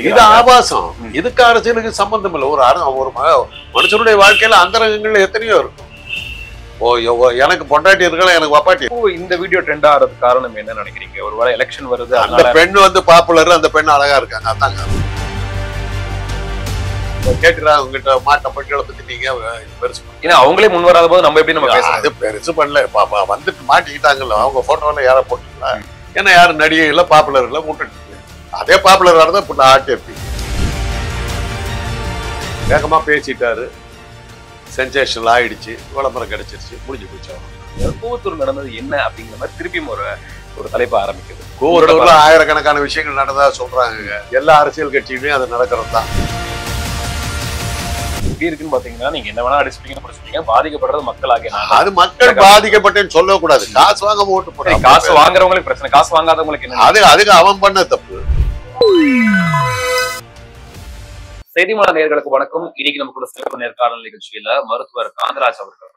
இது ஆபாசம். இதுக்கு அரசியலுக்கு சம்பந்தம் இல்லை. ஒரு மனுஷனுடைய வாழ்க்கையில அந்தரங்கங்கள் எத்தனையோ இருக்கும். எனக்கு பொண்டாட்டி இருக்கலாம், எனக்கு வப்பாட்டி. இந்த வீடியோ ட்ரெண்ட் ஆகிறதுக்கு காரணம் என்ன நினைக்கிறீங்க? ஒருவேளை எலெக்ஷன் வருது, அந்த பெண் வந்து பாப்புலர், அந்த பெண் அழகா இருக்காங்க, அதாங்க கேட்கிறாங்க. உங்ககிட்ட மாட்ட பெண்களை பத்தி நீங்க பெருசு, ஏன்னா அவங்களே முன் வராத போது நம்ம எப்படி நம்ம பேச அது பெருசு பண்ணல. வந்துட்டு மாட்டிக்கிட்டாங்கல்ல, அவங்க போட்டோல யார போட்டுங்களா? ஏன்னா யாரும் நடிகை இல்ல, பாப்புலர் இல்ல, முட்டுட்டு அதே பாப்புலர் தான் இப்ப ஆட்டி இருப்பீங்க. வேகமா பேசிட்டாரு, சென்சேஷனல் ஆயிடுச்சு, விளம்பரம் கிடைச்சிருச்சு, முடிஞ்சு போச்சு. கூவத்தூர் நடந்தது என்ன அப்படிங்கிற மாதிரி திருப்பியும் ஒரு தலைப்பு ஆரம்பிக்குது. கூவத்தூர்ல ஆயிரக்கணக்கான விஷயங்கள் நடந்ததா சொல்றாங்க. எல்லா அரசியல் கட்சியிலையும் அது நடக்கிறது தான். எப்படி இருக்குன்னு பாத்தீங்கன்னா, நீங்க என்ன வேணா அடிச்சுப்பீங்க, பாதிக்கப்படுறது மக்கள் ஆகிய. அது மக்கள் பாதிக்கப்பட்டேன்னு சொல்லக்கூடாது. காசு வாங்க ஓட்டு போடுறாங்க. காசு வாங்குறவங்களுக்கு பிரச்சனை, காசு வாங்காதவங்களுக்கு என்ன? அதுக்கு அவன் பண்ண தப்பு. செய்திமலர் நேயர்களுக்கு வணக்கம். இன்னைக்கு நம்ம கூட சிறப்பு நேர்காணல் நிகழ்ச்சியில மருத்துவர் காந்தராஜ் அவர்கள்.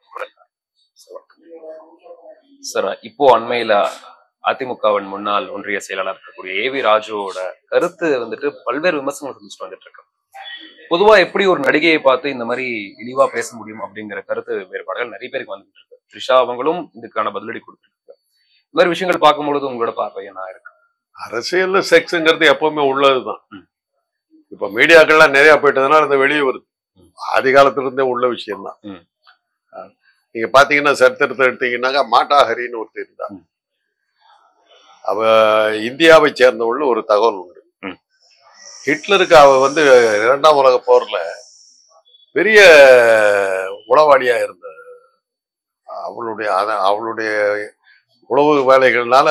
சார், இப்போ அண்மையில அதிமுகவின் முன்னாள் ஒன்றிய செயலாளர் இருக்கக்கூடிய ஏவி ராஜுவோட கருத்து வந்துட்டு பல்வேறு விமர்சனங்கள் சந்திச்சுட்டு வந்துட்டு இருக்கு. பொதுவா எப்படி ஒரு நடிகையை பார்த்து இந்த மாதிரி இழிவா பேச முடியும் அப்படிங்கிற கருத்து வேறுபாடுகள் நிறைய பேருக்கு வந்துட்டு இருக்கு. த்ரிஷா அவங்களும் இதுக்கான பதிலடி கொடுத்துருக்காங்க. இந்த மாதிரி விஷயங்கள் பார்க்கும்பொழுது உங்களோட பார்வை என்ன இருக்கு? அரசியல்ல செக்ஸ்ங்கிறது எப்பவுமே உள்ளதுதான். இப்ப மீடியாக்கள்லாம் நிறைய போயிட்டதுனால அது வெளியே வருது. ஆதி காலத்துல இருந்தே உள்ள விஷயம்தான். நீங்க பாத்தீங்கன்னா சரித்திரத்தை எடுத்தீங்கன்னாக்கா மாட்டாஹரின்னு ஒருத்தர் இருந்தா, அவ இந்தியாவை சேர்ந்தவள் ஒரு தகவல் உண்டு. ஹிட்லருக்கு அவ வந்து 2ஆம் உலக போர்ல பெரிய உளவாளியா இருந்த அவளுடைய உளவு வேலைகள்னால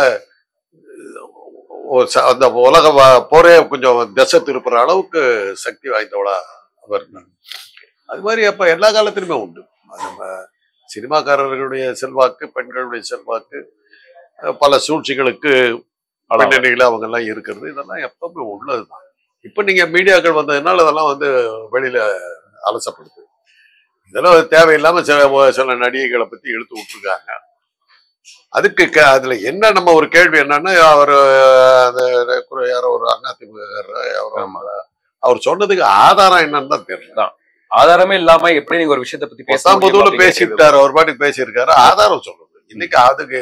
அந்த உலக போரே கொஞ்சம் திசை திருப்புற அளவுக்கு சக்தி வாய்ந்தவளா அவர். அது மாதிரி அப்ப எல்லா காலத்திலுமே உண்டு. நம்ம சினிமாக்காரர்களுடைய செல்வாக்கு, பெண்களுடைய செல்வாக்கு, பல சூழ்ச்சிகளுக்கு பின்னணியில அவங்க எல்லாம் இருக்கிறது, இதெல்லாம் எப்பவுமே உள்ளதுதான். இப்ப நீங்க மீடியாக்கள் வந்ததுனால அதெல்லாம் வந்து வெளியில அலசப்படுது. இதெல்லாம் தேவையில்லாம சில நடிகைகளை பத்தி இழுத்து விட்டுருக்காங்க. அதுக்கு அதுல என்ன நம்ம ஒரு கேள்வி என்னன்னா, அவர் யாரோ ஒரு அதிமுக அவர் சொன்னதுக்கு ஆதாரம் என்னன்னு தான் தெரியல. ஆதாரமே இல்லாம எப்படி நீங்க ஒரு விஷயத்தை பத்தி பேசிட்டாரு, அவர் பாட்டுக்கு பேசியிருக்காரு. ஆதாரம் சொல்றது இன்னைக்கு அதுக்கு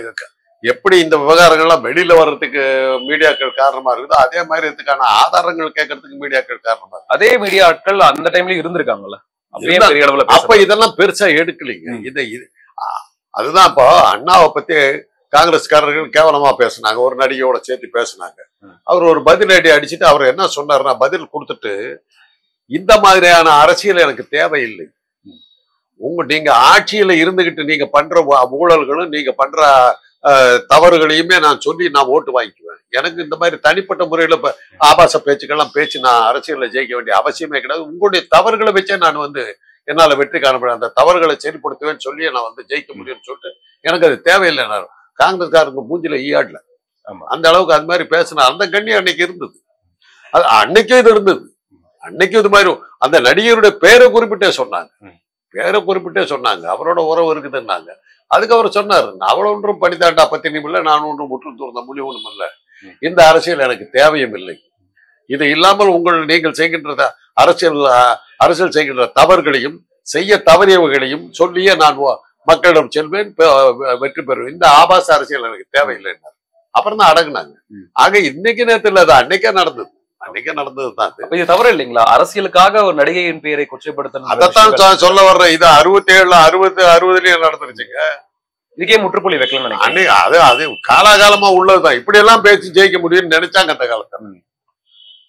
எப்படி இந்த விவகாரங்கள்லாம் வெளியில வர்றதுக்கு மீடியாக்கள் காரணமா இருக்குதோ, அதே மாதிரி இதுக்கான ஆதாரங்கள் கேட்கறதுக்கு மீடியாக்கள் காரணமா இருக்கு. அதே மீடியா ஆட்கள் அந்த டைம்ல இருந்திருக்காங்கல்ல, அப்ப இதெல்லாம் பெருசா எடுக்கலீங்க. இது அதுதான் இப்போ அண்ணாவை பத்தி காங்கிரஸ்காரர்கள் கேவலமா பேசினாங்க, ஒரு நடிகையோட சேர்த்து பேசினாங்க. அவர் ஒரு பதிலடி அடிச்சுட்டு அவர் என்ன சொன்னாருன்னா, பதில் கொடுத்துட்டு, இந்த மாதிரியான அரசியல் எனக்கு தேவையில்லை, நீங்க ஆட்சியில இருந்துகிட்டு நீங்க பண்ற ஊழல்களும் நீங்க பண்ற தவறுகளையுமே நான் சொல்லி நான் ஓட்டு வாங்கிக்குவேன். எனக்கு இந்த மாதிரி தனிப்பட்ட முறையில ஆபாச பேச்சுக்கெல்லாம் பேச்சு நான் அரசியல்ல ஜெயிக்க வேண்டிய அவசியமே கிடையாது. உங்களுடைய தவறுகளை வச்சே நான் வந்து என்னால வெற்றி காணப்பட, அந்த தவறுகளை செயல்படுத்துவேன்னு சொல்லி நான் வந்து ஜெயிக்க முடியும்னு சொல்லிட்டு எனக்கு அது தேவையில்லை. நான் காங்கிரஸ்காரங்க மூஞ்சில ஈயாடல. அந்த அளவுக்கு அது மாதிரி பேசினா அந்த கண்ணியம் அன்னைக்கு இருந்தது. அது அன்னைக்கும் இது இருந்தது. அன்னைக்கும் இது மாதிரி அந்த நடிகருடைய பேரை குறிப்பிட்டே சொன்னாங்க, அவரோட உறவு இருக்குதுன்னாங்க. அதுக்கு அவர் சொன்னார், அவள் ஒன்றும் படித்தாண்டா பத்தினியும் இல்லை, நான் ஒன்றும் முற்று தூர்ந்த மொழி ஒன்றும் இல்லை, இந்த அரசியல் எனக்கு தேவையும் இல்லை. இது இல்லாமல் நீங்கள் செய்கின்ற அரசியல் செய்கின்ற தவறுகளையும் செய்ய தவறியவர்களையும் சொல்லியே நான் மக்களிடம் செல்வேன், வெற்றி பெறுவேன். இந்த ஆபாச அரசியல் எனக்கு தேவையில்லை. அப்புறம் தான் அடங்குனாங்க. ஆக இன்னைக்கு நேரத்தில் அது அன்னைக்கே நடந்ததுதான். இது தவறு இல்லைங்களா? அரசியலுக்காக ஒரு நடிகையின் பெயரை கொச்சைப்படுத்த, அதைத்தான் சொல்ல வர்ற. இது 67-60 நடந்துருச்சுங்க. இதுக்கே முற்றுப்புள்ளி வைக்கலன்னு நினைக்கிறேன். அது காலாகாலமா உள்ளதுதான். இப்படி எல்லாம் பேசி ஜெயிக்க முடியும்னு நினைச்சாங்க அந்த காலத்துல.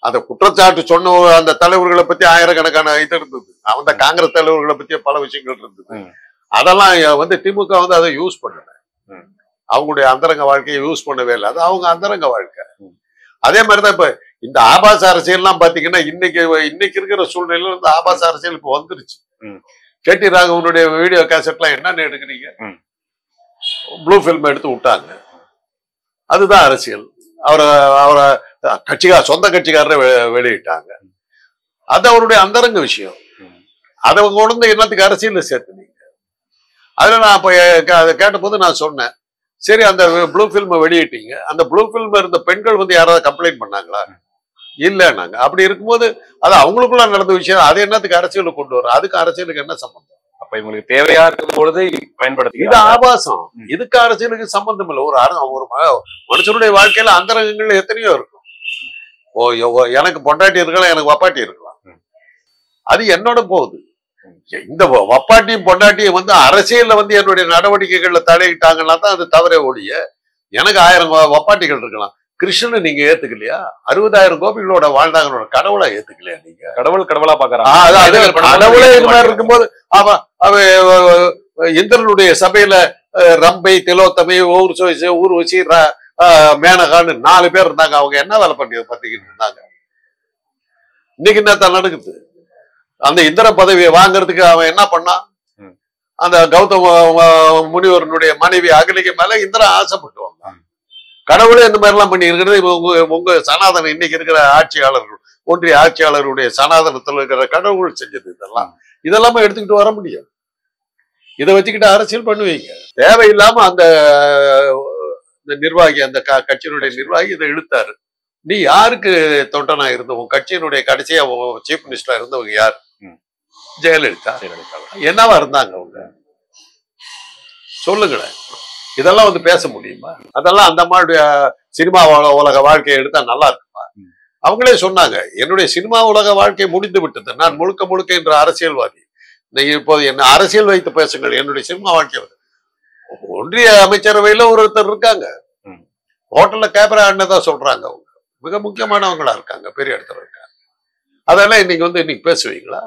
அந்த குற்றச்சாட்டு சொன்ன அந்த தலைவர்களை பத்தி ஆயிரக்கணக்கான இது இருந்தது. அந்த காங்கிரஸ் தலைவர்களை பத்தி பல விஷயங்கள் இருந்தது. அதெல்லாம் வந்து திமுக வந்து அதை யூஸ் பண்ணல. அவங்களுடைய அந்தரங்க வாழ்க்கையை யூஸ் பண்ணவே இல்லை. அது அவங்க அந்தரங்க வாழ்க்கை. அதே மாதிரிதான் இப்ப இந்த ஆபாச அரசியல் எல்லாம் பாத்தீங்கன்னா, இன்னைக்கு இருக்கிற சூழ்நிலையில இந்த ஆபாச அரசியல் இப்ப வந்துருச்சு. கேடி ராகவனுடைய வீடியோ கேசட் எல்லாம் என்னன்னு எடுக்கிறீங்க, ப்ளூ பிலிம் எடுத்து விட்டாங்க. அதுதான் அரசியல். அவரை சொந்த கட்சிக்காரரை வெளியிட்டாங்க. அது அவருடைய அந்தரங்க விஷயம். அதை கொண்டு என்னத்துக்கு அரசியல் சேர்த்துனீங்க? அதுல நான் இப்ப அதை கேட்டபோது நான் சொன்னேன், சரி அந்த ப்ளூ பிலிமை வெளியிட்டீங்க, அந்த ப்ளூ பிலிம் இருந்த பெண்கள் வந்து யாராவது கம்ப்ளைண்ட் பண்ணாங்களா? இல்லைன்னாங்க. அப்படி இருக்கும்போது அது அவங்களுக்குள்ள நடந்த விஷயம். அது என்னத்துக்கு அரசியலுக்கு கொண்டு வரும்? அதுக்கு அரசியலுக்கு என்ன சம்பந்தம்? அப்ப இவங்களுக்கு தேவையா இருக்கும் பொழுது இது பயன்படுத்தி ஆபாசம். இதுக்கு அரசியலுக்கு சம்பந்தம் இல்லை. ஒரு மனுஷனுடைய வாழ்க்கையில அந்தரங்கங்கள் எத்தனையோ இருக்கும். எனக்கு பொண்டாட்டி இருக்கலாம், எனக்கு வப்பாட்டி இருக்கலாம். அது என்னோட போகுது. இந்த வப்பாட்டியும் பொண்டாட்டியும் அரசியல்ல என்னுடைய நடவடிக்கைகள்ல தலையிட்டாங்கன்னா தான் அது தவறே ஒழிய, எனக்கு 1000 வப்பாட்டிகள் இருக்கலாம். கிருஷ்ணன் நீங்க ஏத்துக்கலையா? 60,000 கோபிகளோட வாழ்ந்தாங்களோட கடவுளா ஏத்துக்கலையா? நீங்க கடவுளா பாக்குறாங்க. கடவுளே இது மாதிரி இருக்கும்போது அவ இந்திரனுடைய சபையில ரம்பை, திலோத்தமை, ஊர்வசி, மேனகான்னு 4 பேர் இருந்தாங்க. அவங்க என்ன வேலை பத்திக்கிட்டு இருந்தாங்க? இன்னைக்கு என்னத்தான் நடக்குது? அந்த இந்திர பதவியை வாங்கறதுக்கு அவன் என்ன பண்ணான்? அந்த கௌதம முனிவரனுடைய மனைவி அகலிகை மேல இந்திரன் ஆசைப்பட்டு வந்தான். கடவுளே இந்த மாதிரி எல்லாம் பண்ணி இருக்கிறது உங்க சனாதன இன்னைக்கு இருக்கிற ஆட்சியாளர்கள், ஒன்றிய ஆட்சியாளருடைய சனாதனத்தில் இருக்கிற கடவுள் செஞ்சது. இதெல்லாம எடுத்துக்கிட்டு வர முடியும். இதை வச்சுக்கிட்டு அரசியல் பண்ணுவீங்க. தேவையில்லாம அந்த நிர்வாகி, அந்த கட்சியினுடைய நிர்வாகி இதை இழுத்தாரு. நீ யாருக்கு தொண்டனா இருந்த? உன் கட்சியினுடைய கடைசியா சீஃப் மினிஸ்டரா இருந்தவங்க யாரு? ஜெயலலிதா. என்னவா இருந்தாங்க அவங்க? சொல்லுங்களேன். இதெல்லாம் பேச முடியுமா? அதெல்லாம் அந்த மாதிரி சினிமா உலக வாழ்க்கையை எடுத்தா நல்லா இருக்குமா? அவங்களே சொன்னாங்க, என்னுடைய சினிமா உலக வாழ்க்கை முடிந்து விட்டது, நான் முழுக்க முழுக்க என்ற அரசியல்வாதி. நீங்க இப்போது என்ன அரசியல் வைத்து பேசுங்கள். என்னுடைய சினிமா வாழ்க்கை ஒன்றிய அமைச்சரவையில ஒருத்தர் இருக்காங்க, ஹோட்டல்ல கேமரா ஆடினதான் சொல்றாங்க. அவங்க மிக முக்கியமானவங்களா இருக்காங்க, பெரிய இடத்துல இருக்காங்க. அதெல்லாம் இன்னைக்கு பேசுவீங்களா?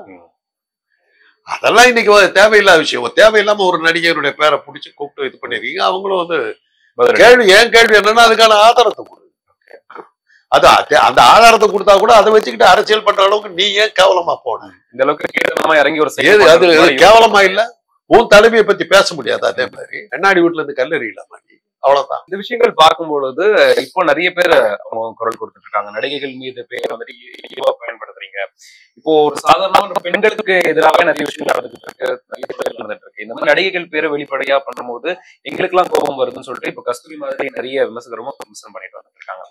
அதெல்லாம் இன்னைக்கு தேவையில்லாத விஷயம். தேவையில்லாம ஒரு நடிகருடைய பேரை பிடிச்சி கூப்பிட்டு இது பண்ணிருக்கீங்க. அவங்களும் கேள்வி என்னன்னா அதுக்கான ஆதாரத்தை கொடு. அது அந்த ஆதாரத்தை கொடுத்தா கூட அதை வச்சுக்கிட்டு அரசியல் பண்ற அளவுக்கு நீ ஏன் கேவலமா போன? இந்த அளவுக்கு இறங்கி ஒரு அது கேவலமா இல்ல? உன் தலைமையை பத்தி பேச முடியாது. அதே மாதிரி கண்ணாடி வீட்டுல இருந்து கல்லறியலாமா நீ? அவ்வளவுதான். இந்த விஷயங்கள் பார்க்கும்பொழுது இப்போ நிறைய பேர் குரல் கொடுத்துட்டு இருக்காங்க. நடிகைகள் மீது பேர் இழிவா பயன்படுத்துறீங்க. இப்போ ஒரு சாதாரண பெண்களுக்கு எதிராக நிறைய விஷயங்கள் நடந்துட்டு இருக்கு, நடந்துட்டு இருக்கு. இந்த மாதிரி நடிகைகள் பேரை வெளிப்படையா பண்ணும்போது எங்களுக்கு எல்லாம் கோபம் வருதுன்னு சொல்லிட்டு இப்ப கஸ்தூரி மாதிரி நிறைய விமர்சகரும் விமர்சனம் பண்ணிட்டு வந்துட்டு இருக்காங்க.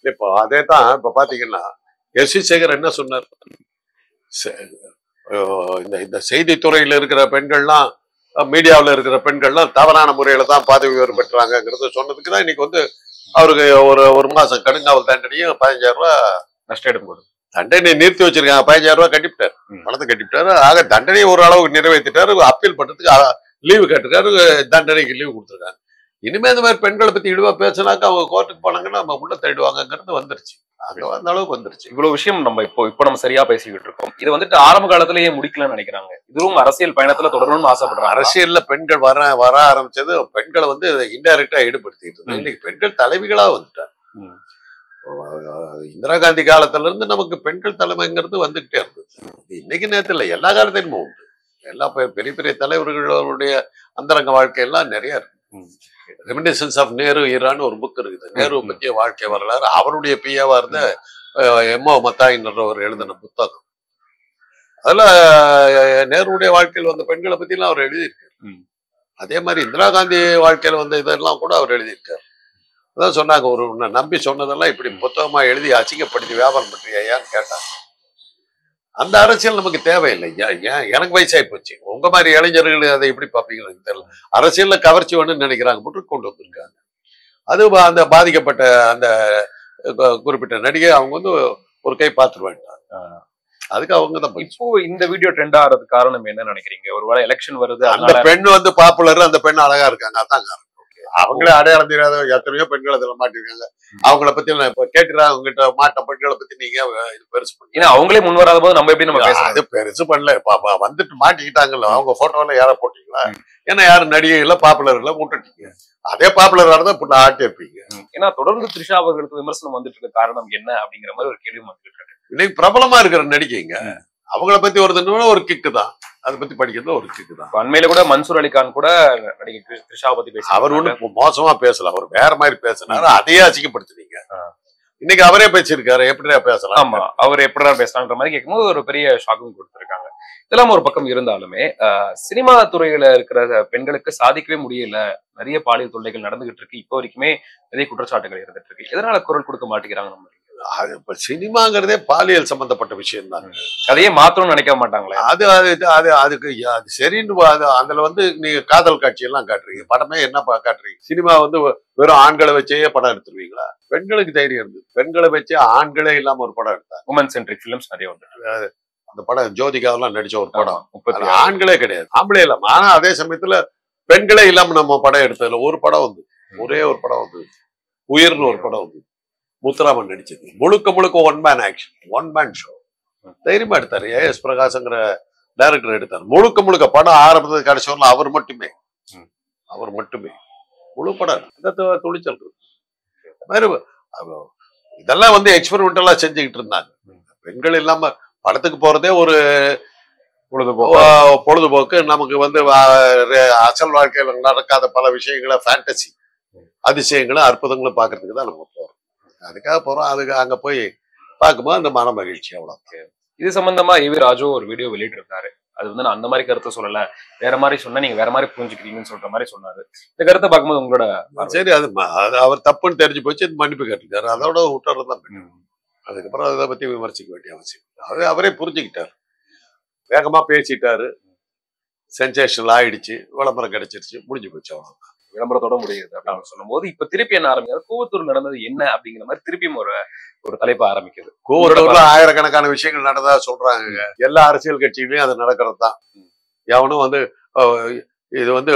இப்போ அதே தான் இப்ப பாத்தீங்கன்னா எஸ் வி சேகர் என்ன சொன்னார்? இந்த செய்தித்துறையில இருக்கிற பெண்கள்லாம், மீடியாவில் இருக்கிற பெண்கள்லாம் தவறான முறையில தான் பதவி உயர்வு பெற்றாங்கிறத சொன்னதுக்கு தான் இன்னைக்கு அவருக்கு ஒரு மாசம் கடுங்காவல் தண்டனையும் 15,000 ரூபாய் நஷ்ட ஈடு போடு தண்டனை நிறுத்தி வச்சிருக்காங்க. 15,000 ரூபாய் கட்டிவிட்டாரு, பணத்தை கட்டிவிட்டாரு. ஆக தண்டனையை ஒரு அளவுக்கு நிறைவேற்றிட்டாரு. அப்பீல் பண்றதுக்கு லீவு கேட்டிருக்காரு, தண்டனைக்கு லீவு கொடுத்துருக்காங்க. இனிமே இந்த மாதிரி பெண்களை பத்தி இழிவா பேசினாக்க அவங்க கோர்ட்டுக்கு போனாங்கன்னா நம்ம உள்ள தேடுவாங்கிறது வந்துருச்சு. அந்த அளவுக்கு வந்துருச்சு. இவ்வளவு விஷயம் நம்ம இப்போ நம்ம சரியா பேசிக்கிட்டு இருக்கோம். இது ஆரம்ப காலத்திலேயே முடிக்கலன்னு நினைக்கிறாங்க. இதுவும் அரசியல் பயணத்துல தொடரணும்னு ஆசைப்படுறாங்க. அரசியல்ல பெண்கள் வர ஆரம்பிச்சது பெண்களை இன்டைரக்டா ஈடுபடுத்திட்டு இன்னைக்கு பெண்கள் தலைவிகளா வந்துட்டாங்க. இந்திரா காந்தி காலத்துல இருந்து நமக்கு பெண்கள் தலைமைங்கிறது வந்துகிட்டே இருந்தது. இன்னைக்கு நேரத்துல இல்ல, எல்லா காலத்திலுமே உண்டு. எல்லா பெரிய பெரிய தலைவர்களுடைய அந்தரங்க வாழ்க்கையெல்லாம் நிறைய இருக்கு. ரெமினிசன்ஸ் ஆஃப் நேரு ஈரான்னு ஒரு புக் இருக்குது. நேரு பற்றிய வாழ்க்கை வரலாறு. அவருடைய பிஏவா இருந்த எம்ஓ மத்தாயின்றவர் எழுதின புத்தகம். அதுல நேருடைய வாழ்க்கையில் வந்த பெண்களை பத்தி எல்லாம் அவர் எழுதியிருக்காரு. அதே மாதிரி இந்திரா காந்தி வாழ்க்கையில இதெல்லாம் கூட அவர் எழுதியிருக்காரு. அதான் சொன்னாங்க, ஒரு நம்பி சொன்னதெல்லாம் இப்படி புத்தகமா எழுதி அசிங்கப்படுத்தி வியாபாரம் பண்றியான்னு கேட்டாங்க. அந்த அரசியல் நமக்கு தேவையில்லை. எனக்கு வயசாகி போச்சு. உங்க மாதிரி இளைஞர்கள் அதை எப்படி பார்ப்பீங்கன்னு தெரியல. அரசியல்ல கவர்ச்சி வேணும்னு நினைக்கிறாங்க, மட்டும் கொண்டு வந்திருக்காங்க. அது அந்த பாதிக்கப்பட்ட அந்த குறிப்பிட்ட நடிகை அவங்க ஒரு கை பார்த்துட்டு வேண்டாம். அதுக்கு அவங்க தான். இப்போ இந்த வீடியோ ட்ரெண்ட் ஆகிறதுக்கு காரணம் என்ன நினைக்கிறீங்க? ஒருவேளை எலெக்ஷன் வருது, அந்த பெண் பாப்புலர், அந்த பெண் அழகா இருக்காங்க, அதான் காரணம். அவங்களே அடையாளம் தெரியாத எத்தனையோ பெண்கள் அதில் மாட்டிருக்காங்க. அவங்கள பத்தி நான் இப்ப கேட்டுறேன். அவங்ககிட்ட மாட்ட பெண்களை பத்தி நீங்க இது பெருசு பண்ணி அவங்களே முன் வராத போது நம்ம எப்படி நம்ம அது பெருசு பண்ணல. வந்துட்டு மாட்டிக்கிட்டாங்கல்ல, அவங்க போட்டோல யார போட்டீங்களா? ஏன்னா யாரும் நடிகை இல்ல, பாப்புலர் இல்ல, விட்டுட்டீங்க. அதே பாப்புலர் வரதான் இப்ப ஆட்டி இருப்பீங்க. ஏன்னா தொடர்ந்து த்ரிஷா அவர்களுக்கு விமர்சனம் வந்துட்டு இருக்க காரணம் என்ன அப்படிங்கிற மாதிரி ஒரு கேள்வி வந்துட்டு இருக்கு. இன்னைக்கு பிரபலமா இருக்கிற நடிகைங்க, அவங்கள பத்தி ஒரு கிக்கு தான். அதை பத்தி படிக்கிறது ஒரு கிக்கு தான். அண்மையில கூட மன்சூர் அலிகான் கூட நடிகை த்ரிஷாவை பத்தி பேச, அவர் ஒன்றும் மோசமா பேசல, அவர் வேற மாதிரி பேசினாரு. அதையே அசிங்கப்படுத்துனீங்க. இன்னைக்கு அவரே பேசியிருக்காரு, எப்படியா பேசலாம்? ஆமா, அவர் எப்படிதான் பேசலான்ற மாதிரி கேட்கும்போது ஒரு பெரிய ஷாக்கும் கொடுத்திருக்காங்க. இதெல்லாம் ஒரு பக்கம் இருந்தாலுமே சினிமா துறையில இருக்கிற பெண்களுக்கு சாதிக்கவே முடியல. நிறைய பாலியல் தொல்லைகள் நடந்துகிட்டு இருக்கு. இப்போ வரைக்குமே நிறைய குற்றச்சாட்டுகள் இருந்துட்டு இருக்கு. எதனால குரல் கொடுக்க மாட்டேங்கிறாங்க? நம்ம அது இப்ப சினிமாங்கிறதே பாலியல் சம்பந்தப்பட்ட விஷயம் தான். அதையே மாத்தணும்னு நினைக்க மாட்டாங்களே. அது அதுக்கு அது சரின்னு அதுல வந்து நீங்க காதல் காட்சி எல்லாம் காட்டுறீங்க, படமே என்ன காட்டுறீங்க? சினிமா வந்து வெறும் ஆண்களை வச்சே படம் எடுத்துருவீங்களா? பெண்களுக்கு தைரியம் இருந்து பெண்களை வச்சு ஆண்களே இல்லாம ஒரு படம் எடுத்தாங்க. உமன் சென்ட்ரிக் ஃபிலிம்ஸ் நிறைய வந்து அந்த படம் ஜோதிகாவெல்லாம் நடிச்ச ஒரு படம், 36 ஆண்களே கிடையாது, ஆம்பளே இல்லாம. ஆனா அதே சமயத்துல பெண்களே இல்லாம நம்ம படம் எடுத்ததுல ஒரு படம் வந்து, ஒரே ஒரு படம் வந்து உயிர்னு ஒரு படம் வந்து முத்துராமன் நடிச்சது. முழுக்க முழுக்க one man action, one man show. தைரியமா எடுத்தாரு. ஏஎஸ் பிரகாஷ்ங்கிற டைரக்டர் எடுத்தார். முழுக்க முழுக்க படம் ஆரம்பத்துக்கு கடைசி வரலாம் அவர் மட்டுமே, அவர் மட்டுமே முழு படம். துணிச்சல் இதெல்லாம் வந்து எக்ஸ்பெரிமெண்டலா செஞ்சுக்கிட்டு இருந்தாங்க. பெண்கள் இல்லாம படத்துக்கு போறதே ஒரு பொழுதுபோக்கு. நமக்கு வந்து அசல் வாழ்க்கையில நடக்காத பல விஷயங்களை, ஃபேண்டசி அதிசயங்களும் அற்புதங்களும் பாக்குறதுக்கு தான் நம்ம போறோம். அதுக்காக போறோம். அதுக்கு அங்க போய் பார்க்கும்போது அந்த மன மகிழ்ச்சி, அவ்வளவு. இது சம்பந்தமா ஏவி ராஜு ஒரு வீடியோ வெளியிட்டு இருக்காரு. அது வந்து நான் அந்த மாதிரி கருத்தை சொல்லல, வேற மாதிரி சொன்னா நீங்க வேற மாதிரி புரிஞ்சுக்கிறீங்கன்னு சொல்ற மாதிரி சொன்னாரு. இந்த கருத்தை பார்க்கும்போது உங்களோட சரி, அது அவர் தப்புன்னு தெரிஞ்சு போச்சு, மன்னிப்பு கேட்டுருக்காரு, அதோட விட்டுறதுதான். அதுக்கப்புறம் அதை பத்தி விமர்சிக்க வேண்டிய அவசியம். அவரே புரிஞ்சுக்கிட்டாரு, வேகமா பேசிட்டாரு, சென்சேஷனல் ஆயிடுச்சு, விளம்பரம் கிடைச்சிருச்சு, முடிஞ்சு போச்சு, அவ்வளவுதான். விளம்பரத்தோட முடியுது அப்படின்னு சொல்லும் போது இப்ப திருப்பி என்ன ஆரம்பிக்கிறது, கூவத்தூர் நடந்தது என்ன அப்படிங்கிற மாதிரி திருப்பியும் ஒரு தலைப்பு ஆரம்பிக்குது. கூவத்தூர்ல ஆயிரக்கணக்கான விஷயங்கள் நடந்ததா சொல்றாங்க. எல்லா அரசியல் கட்சியிலயும் அது நடக்கிறது தான். எவனும் வந்து இது வந்து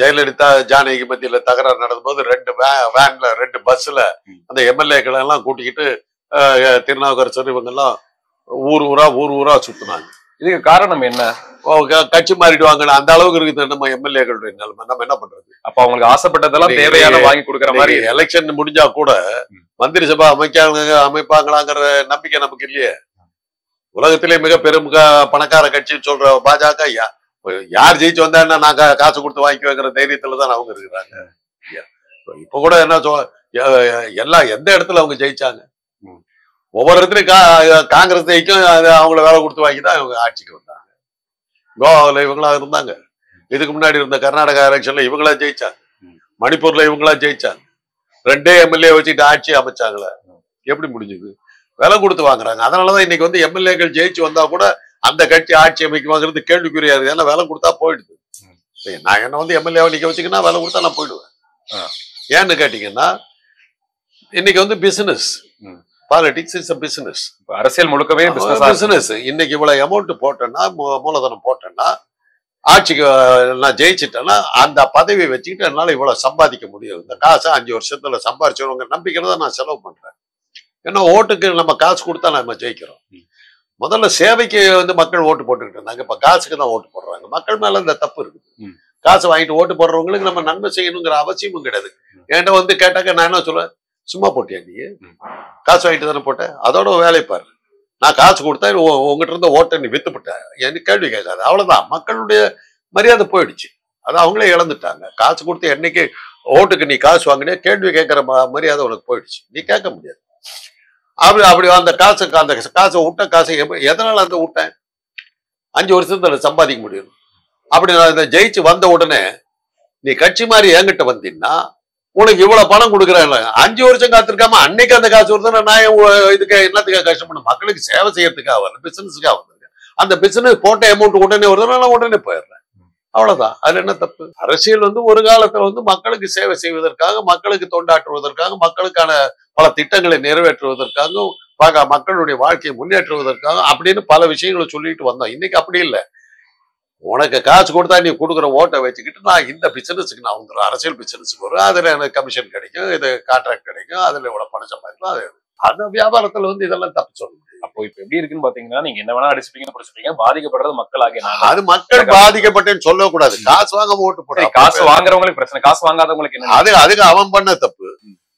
ஜெயலலிதா ஜானகி மத்தியில தகராறு நடந்த போது 2 வேன்ல 2 பஸ்ல அந்த எம்எல்ஏக்களை எல்லாம் கூட்டிக்கிட்டு திருநாவுக்கரசர் இவங்க எல்லாம் ஊர் ஊரா சுத்தினாங்க. இதுக்கு காரணம் என்ன? கட்சி மாறிடுவாங்க, அந்த அளவுக்கு இருக்குது நம்ம எம்எல்ஏக்களுடைய நிலைமை. நம்ம என்ன பண்றது? அப்ப அவங்களுக்கு ஆசைப்பட்டதெல்லாம் தேவையான வாங்கி கொடுக்குற மாதிரி. எலெக்ஷன் முடிஞ்சா கூட மந்திரி சபை அமைப்பாங்களாங்கிற நம்பிக்கை நமக்கு இல்லையே. உலகத்திலே மிக பெரும் பணக்கார கட்சின்னு சொல்ற பாஜக யார் ஜெயிச்சு வந்தா என்ன, நான் காசு கொடுத்து வாங்கிக்குவேங்கிற தைரியத்துலதான் அவங்க இருக்கிறாங்க. இப்ப கூட என்ன எல்லாம் எந்த இடத்துல அவங்க ஜெயிச்சாங்க? ஒவ்வொரு இடத்துலயும் காங்கிரஸ் ஜெயிக்கும், அவங்கள வேலை கொடுத்து வாங்கிதான் இவங்க ஆட்சிக்கு வந்தாங்க. கோவாவில் இவங்களா இருந்தாங்க, இதுக்கு முன்னாடி இருந்த கர்நாடகா எலெக்ஷன்ல இவங்களா ஜெயிச்சாங்க, மணிப்பூர்ல இவங்களா ஜெயிச்சாங்க, 2 எம்எல்ஏ வச்சுட்டு ஆட்சி அமைச்சாங்களே. எப்படி முடிஞ்சது? விலை கொடுத்து வாங்குறாங்க. அதனாலதான் இன்னைக்கு வந்து எம்எல்ஏக்கள் ஜெயிச்சு வந்தா கூட அந்த கட்சி ஆட்சி அமைக்குவாங்கிறது கேள்விக்குரியாது. ஏன்னா விலை கொடுத்தா போயிடுது. நான் என்ன வந்து எம்எல்ஏவை நிக்க வச்சுக்கினா விலை கொடுத்தா நான் போயிடுவேன். ஏன்னு கேட்டீங்கன்னா இன்னைக்கு வந்து business, politics is a business. அரசியல் முழுக்கவே பிசினஸ். இன்னைக்கு இவ்வளவு அமௌண்ட் போட்டேன்னா, மூலதனம் போட்டேன்னா, ஆட்சிக்கு நான் ஜெயிச்சுட்டேன்னா அந்த பதவியை வச்சுக்கிட்டு என்னால இவ்வளவு சம்பாதிக்க முடியும். இந்த காசை 5 வருஷத்துல சம்பாரிச்சவங்க நம்பிக்கையில தான் நான் செலவு பண்றேன். ஏன்னா ஓட்டுக்கு நம்ம காசு கொடுத்தா நம்ம ஜெயிக்கிறோம். முதல்ல சேவைக்கு வந்து மக்கள் ஓட்டு போட்டுக்கிட்டு இருந்தாங்க, இப்ப காசுக்கு தான் ஓட்டு போடுறாங்க. மக்கள் மேல இந்த தப்பு இருக்குது. காசு வாங்கிட்டு ஓட்டு போடுறவங்களுக்கு நம்ம நன்மை செய்யணுங்கிற அவசியமும் கிடையாது. என்கிட்ட வந்து கேட்டாக்க நான் என்ன சொல்லுவேன், சும்மா போட்டியா நீ, காசு வாங்கிட்டு தானே போட்டேன், அதோட வேலையை பாரு. நான் காசு கொடுத்தா உங்ககிட்ட இருந்த ஓட்டை நீ வித்துப்பட்ட, எனக்கு கேள்வி கேட்காது. அவ்வளவுதான், மக்களுடைய மரியாதை போயிடுச்சு. அது அவங்களே இழந்துட்டாங்க. காசு கொடுத்து என்னைக்கு ஓட்டுக்கு நீ காசு வாங்கினே, கேள்வி கேட்கிற மரியாதை உனக்கு போயிடுச்சு, நீ கேட்க முடியாது. அப்படி அந்த காசை விட்ட காசை எதனால அந்த விட்டேன்? 5 வருஷத்துல சம்பாதிக்க முடியும். அப்படி நான் இந்த ஜெயிச்சு வந்த உடனே நீ கட்சி மாதிரி என்கிட்ட வந்தீங்கன்னா உனக்கு இவ்வளவு பணம் கொடுக்குறேன். 5 வருஷம் காத்திருக்காம அன்னைக்கு அந்த காசு வருதுன்னா நான் இதுக்கு என்னத்துக்காக கஷ்டப்படும்? மக்களுக்கு சேவை செய்யறதுக்காக வரல, பிசினஸுக்காக வந்திருக்கேன். அந்த பிசினஸ் போட்ட அமௌண்ட் உடனே வருதுன்னா நான் உடனே போயிடுறேன். அவ்வளவுதான். அதுல என்ன தப்பு? அரசியல் வந்து ஒரு காலத்துல வந்து மக்களுக்கு சேவை செய்வதற்காக, மக்களுக்கு தொண்டாற்றுவதற்காக, மக்களுக்கான பல திட்டங்களை நிறைவேற்றுவதற்காக, மக்களுடைய வாழ்க்கையை முன்னேற்றுவதற்காக அப்படின்னு பல விஷயங்களை சொல்லிட்டு வந்தோம். இன்னைக்கு அப்படி இல்லை. உனக்கு காசு கொடுத்தா நீ கொடுக்குற ஓட்டை வச்சுக்கிட்டு நான் இந்த பிசினஸுக்கு நான் வந்துடுறேன், அரசியல் பிசினஸுக்கு வரும், அதுல எனக்கு கமிஷன் கிடைக்கும், இது கான்ட்ராக்ட் கிடைக்கும், அதுல இவ்வளவு பணம் சம்பாதிக்கும். அது அந்த வியாபாரத்துல வந்து இதெல்லாம் தப்பு சொல்ல முடியும். அப்போ இப்ப எப்படி இருக்குன்னு பாத்தீங்கன்னா, நீங்க என்ன வேணா அடிச்சுப்பீங்கன்னு பிடிச்சிருக்கீங்க, பாதிக்கப்படுறது மக்கள் ஆகிய அது மக்கள் பாதிக்கப்பட்டேன்னு சொல்லக்கூடாது. காசு வாங்க ஓட்டு போட்டு காசு வாங்குறவங்களுக்கு பிரச்சனை, காசு வாங்காதவங்களுக்கு என்ன? அதுக்கு அவன் பண்ண தப்பு.